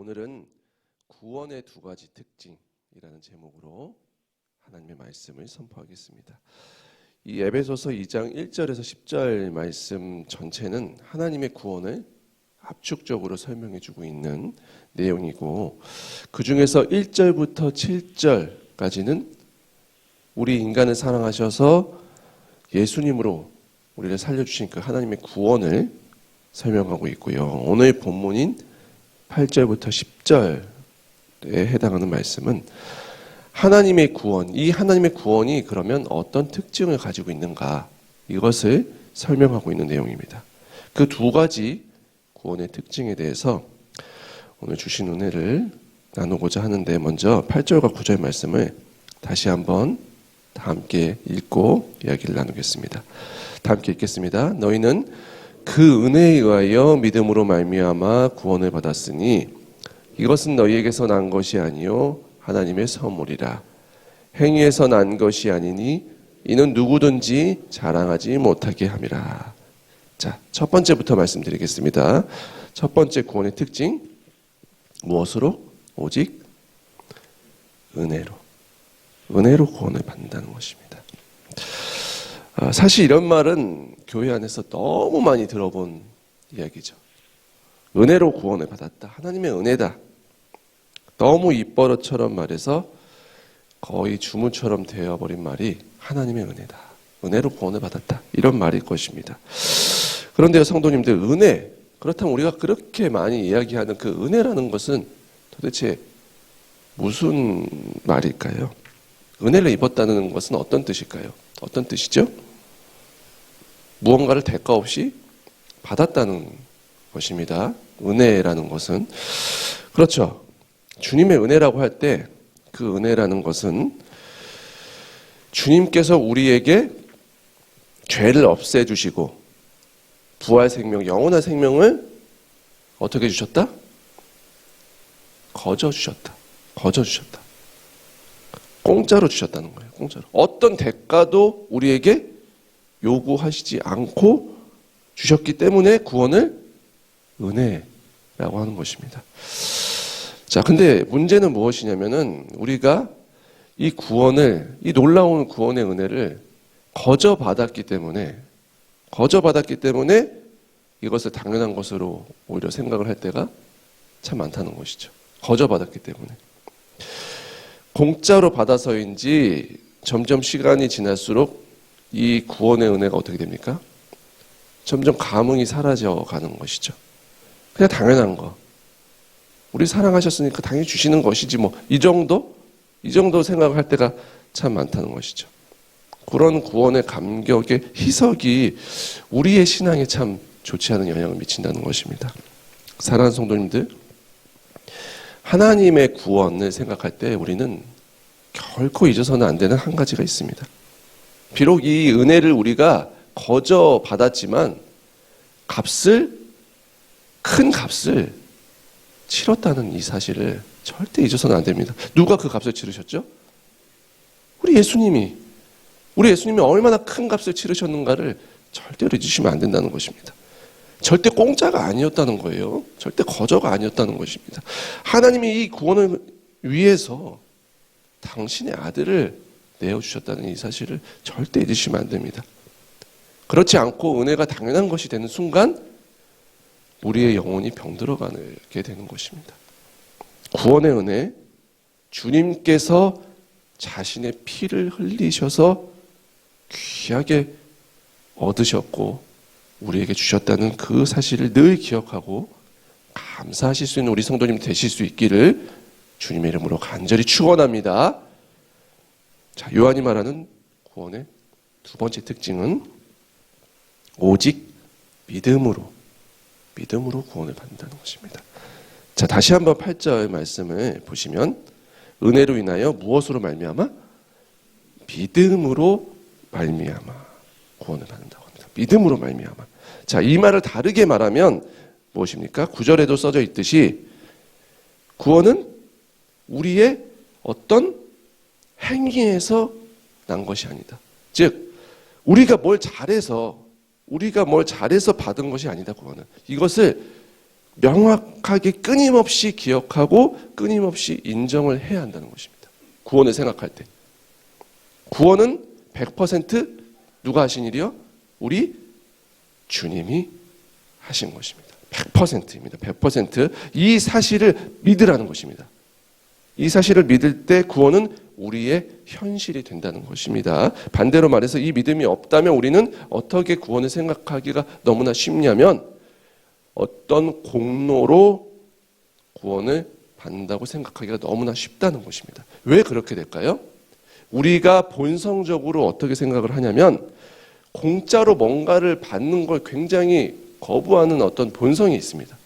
오늘은 구원의 두 가지 특징이라는 제목으로 하나님의 말씀을 선포하겠습니다. 이 에베소서 2장 1절에서 10절 말씀 전체는 하나님의 구원을 압축적으로 설명해주고 있는 내용이고, 그 중에서 1절부터 7절까지는 우리 인간을 사랑하셔서 예수님으로 우리를 살려주신 그 하나님의 구원을 설명하고 있고요. 오늘 본문인 8절부터 10절에 해당하는 말씀은 하나님의 구원, 이 하나님의 구원이 그러면 어떤 특징을 가지고 있는가, 이것을 설명하고 있는 내용입니다. 그 두 가지 구원의 특징에 대해서 오늘 주신 은혜를 나누고자 하는데, 먼저 8절과 9절 말씀을 다시 한번 다 함께 읽고 이야기를 나누겠습니다. 다 함께 읽겠습니다. 너희는 그 은혜에 의하여 믿음으로 말미암아 구원을 받았으니 이것은 너희에게서 난 것이 아니요 하나님의 선물이라. 행위에서 난 것이 아니니 이는 누구든지 자랑하지 못하게 함이라. 자, 첫 번째부터 말씀드리겠습니다. 첫 번째 구원의 특징, 무엇으로? 오직 은혜로. 은혜로 구원을 받는다는 것입니다. 사실 이런 말은 교회 안에서 너무 많이 들어본 이야기죠. 은혜로 구원을 받았다. 하나님의 은혜다. 너무 입버릇처럼 말해서 거의 주문처럼 되어버린 말이 하나님의 은혜다. 은혜로 구원을 받았다. 이런 말일 것입니다. 그런데요, 성도님들, 은혜, 그렇다면 우리가 그렇게 많이 이야기하는 그 은혜라는 것은 도대체 무슨 말일까요? 은혜를 입었다는 것은 어떤 뜻일까요? 어떤 뜻이죠? 무언가를 대가 없이 받았다는 것입니다. 은혜라는 것은. 그렇죠. 주님의 은혜라고 할 때 그 은혜라는 것은 주님께서 우리에게 죄를 없애주시고 부활 생명, 영원한 생명을 어떻게 주셨다? 거저 주셨다. 거저 주셨다. 공짜로 주셨다는 거예요. 공짜로. 어떤 대가도 우리에게 요구하시지 않고 주셨기 때문에 구원을 은혜라고 하는 것입니다. 자, 근데 문제는 무엇이냐면은 우리가 이 구원을, 이 놀라운 구원의 은혜를 거저 받았기 때문에 이것을 당연한 것으로 오히려 생각을 할 때가 참 많다는 것이죠. 거저 받았기 때문에. 공짜로 받아서인지 점점 시간이 지날수록 이 구원의 은혜가 어떻게 됩니까? 점점 감흥이 사라져가는 것이죠. 그냥 당연한 거. 우리 사랑하셨으니까 당연히 주시는 것이지 뭐 이 정도 생각할 때가 참 많다는 것이죠. 그런 구원의 감격의 희석이 우리의 신앙에 참 좋지 않은 영향을 미친다는 것입니다. 사랑하는 성도님들, 하나님의 구원을 생각할 때 우리는 결코 잊어서는 안 되는 한 가지가 있습니다. 비록 이 은혜를 우리가 거저 받았지만 큰 값을 치렀다는 이 사실을 절대 잊어서는 안 됩니다. 누가 그 값을 치르셨죠? 우리 예수님이 얼마나 큰 값을 치르셨는가를 절대로 잊으시면 안 된다는 것입니다. 절대 공짜가 아니었다는 거예요. 절대 거저가 아니었다는 것입니다. 하나님이 이 구원을 위해서 당신의 아들을 내어주셨다는 이 사실을 절대 잊으시면 안 됩니다. 그렇지 않고 은혜가 당연한 것이 되는 순간 우리의 영혼이 병들어가게 되는 것입니다. 구원의 은혜, 주님께서 자신의 피를 흘리셔서 귀하게 얻으셨고 우리에게 주셨다는 그 사실을 늘 기억하고 감사하실 수 있는 우리 성도님 되실 수 있기를 주님의 이름으로 간절히 축원합니다. 자, 요한이 말하는 구원의 두 번째 특징은 오직 믿음으로 구원을 받는다는 것입니다. 자, 다시 한번 8절 말씀을 보시면 은혜로 인하여 무엇으로 말미암아? 믿음으로 말미암아 구원을 받는다고 합니다. 믿음으로 말미암아. 자, 이 말을 다르게 말하면 무엇입니까? 9절에도 써져 있듯이 구원은 우리의 어떤 행위에서 난 것이 아니다. 즉 우리가 뭘 잘해서 받은 것이 아니다. 구원은 이것을 명확하게 끊임없이 기억하고 끊임없이 인정을 해야 한다는 것입니다. 구원을 생각할 때. 구원은 100% 누가 하신 일이요? 우리 주님이 하신 것입니다. 100%입니다. 100%. 이 사실을 믿으라는 것입니다. 이 사실을 믿을 때 구원은 우리의 현실이 된다는 것입니다. 반대로 말해서 이 믿음이 없다면 우리는 어떻게 구원을 생각하기가 너무나 쉽냐면 어떤 공로로 구원을 받는다고 생각하기가 너무나 쉽다는 것입니다. 왜 그렇게 될까요? 우리가 본성적으로 어떻게 생각을 하냐면 공짜로 뭔가를 받는 걸 굉장히 거부하는 어떤 본성이 있습니다.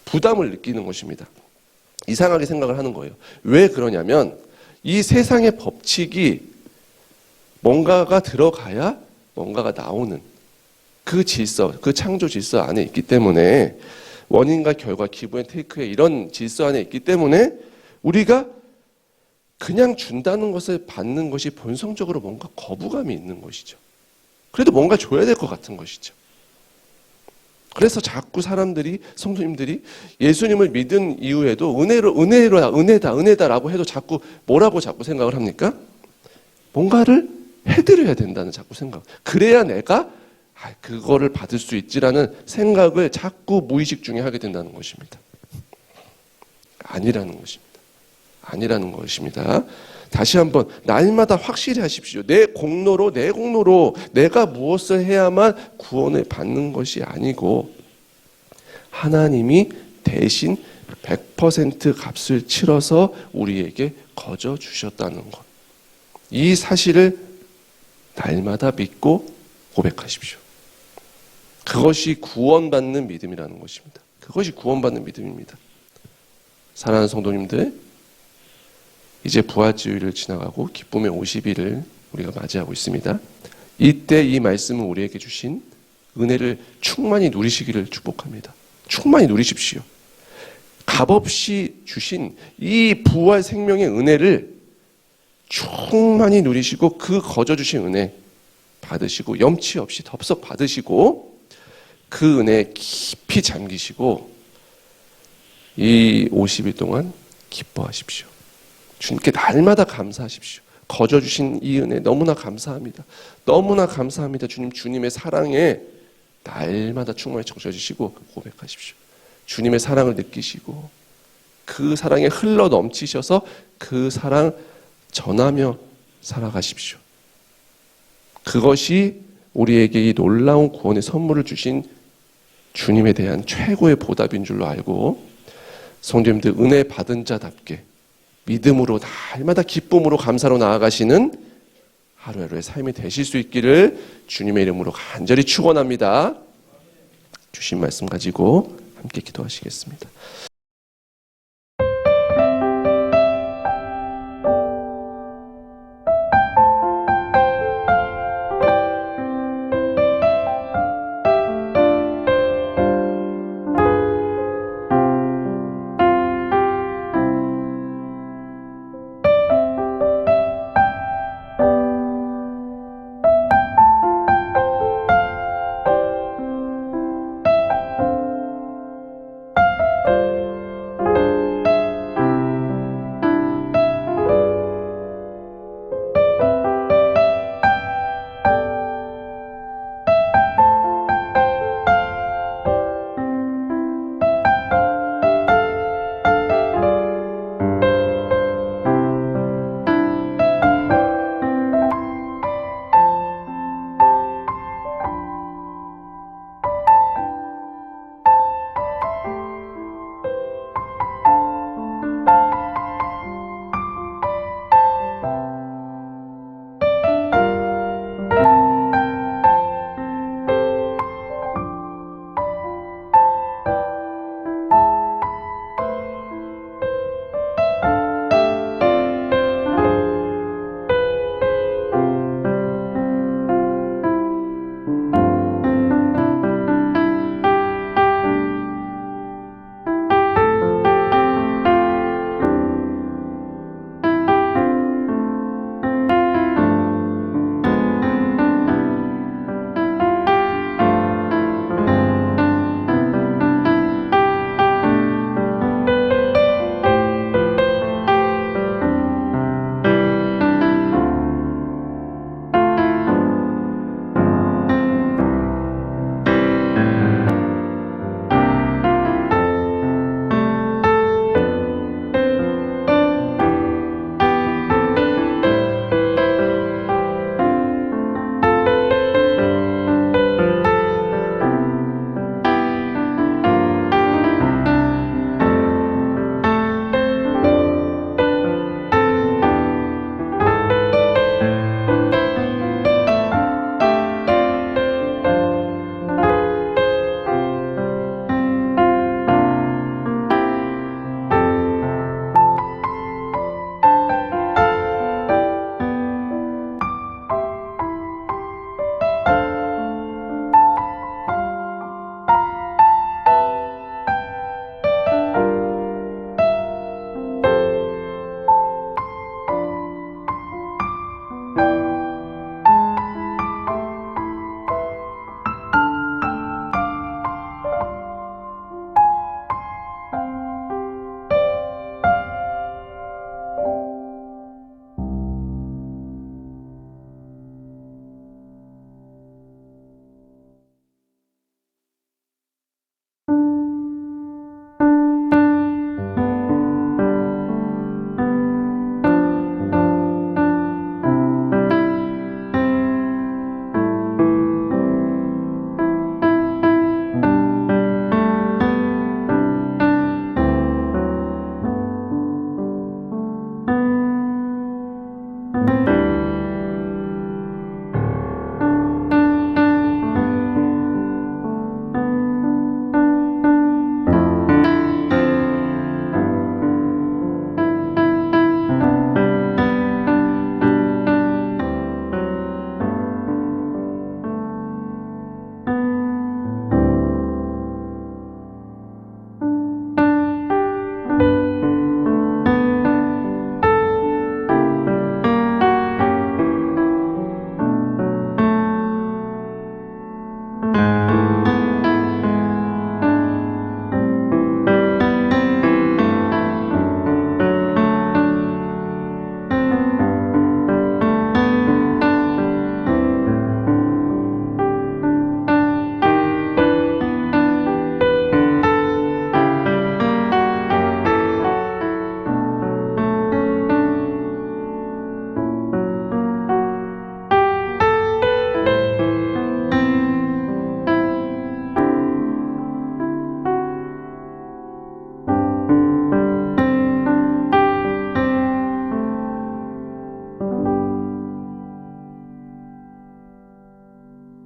부담을 느끼는 것입니다. 이상하게 생각을 하는 거예요. 왜 그러냐면 이 세상의 법칙이 뭔가가 들어가야 뭔가가 나오는 그 질서, 그 창조 질서 안에 있기 때문에 원인과 결과, 기브앤 테이크의 이런 질서 안에 있기 때문에 우리가 그냥 준다는 것을 받는 것이 본성적으로 뭔가 거부감이 있는 것이죠. 그래도 뭔가 줘야 될 것 같은 것이죠. 그래서 자꾸 사람들이, 성도님들이 예수님을 믿은 이후에도 은혜다라고 해도 자꾸 뭐라고 자꾸 생각을 합니까? 뭔가를 해드려야 된다는 자꾸 생각. 그래야 내가 그거를 받을 수 있지라는 생각을 자꾸 무의식 중에 하게 된다는 것입니다. 아니라는 것입니다. 아니라는 것입니다. 다시 한번 날마다 확실히 하십시오. 내 공로로 내가 무엇을 해야만 구원을 받는 것이 아니고 하나님이 대신 100% 값을 치러서 우리에게 거저 주셨다는 것. 이 사실을 날마다 믿고 고백하십시오. 그것이 구원받는 믿음이라는 것입니다. 그것이 구원받는 믿음입니다. 사랑하는 성도님들, 이제 부활주일을 지나가고 기쁨의 50일을 우리가 맞이하고 있습니다. 이때 이 말씀은 우리에게 주신 은혜를 충만히 누리시기를 축복합니다. 충만히 누리십시오. 값없이 주신 이 부활 생명의 은혜를 충만히 누리시고 그 거저 주신 은혜 받으시고 염치 없이 덥석 받으시고 그 은혜에 깊이 잠기시고 이 50일 동안 기뻐하십시오. 주님께 날마다 감사하십시오. 거저 주신 이 은혜 너무나 감사합니다. 너무나 감사합니다. 주님의 사랑에 날마다 충만히 적셔주시고 고백하십시오. 주님의 사랑을 느끼시고 그 사랑에 흘러 넘치셔서 그 사랑 전하며 살아가십시오. 그것이 우리에게 이 놀라운 구원의 선물을 주신 주님에 대한 최고의 보답인 줄로 알고 성도님들 은혜 받은 자답게 믿음으로 날마다 기쁨으로 감사로 나아가시는 하루하루의 삶이 되실 수 있기를 주님의 이름으로 간절히 축원합니다. 주신 말씀 가지고 함께 기도하시겠습니다.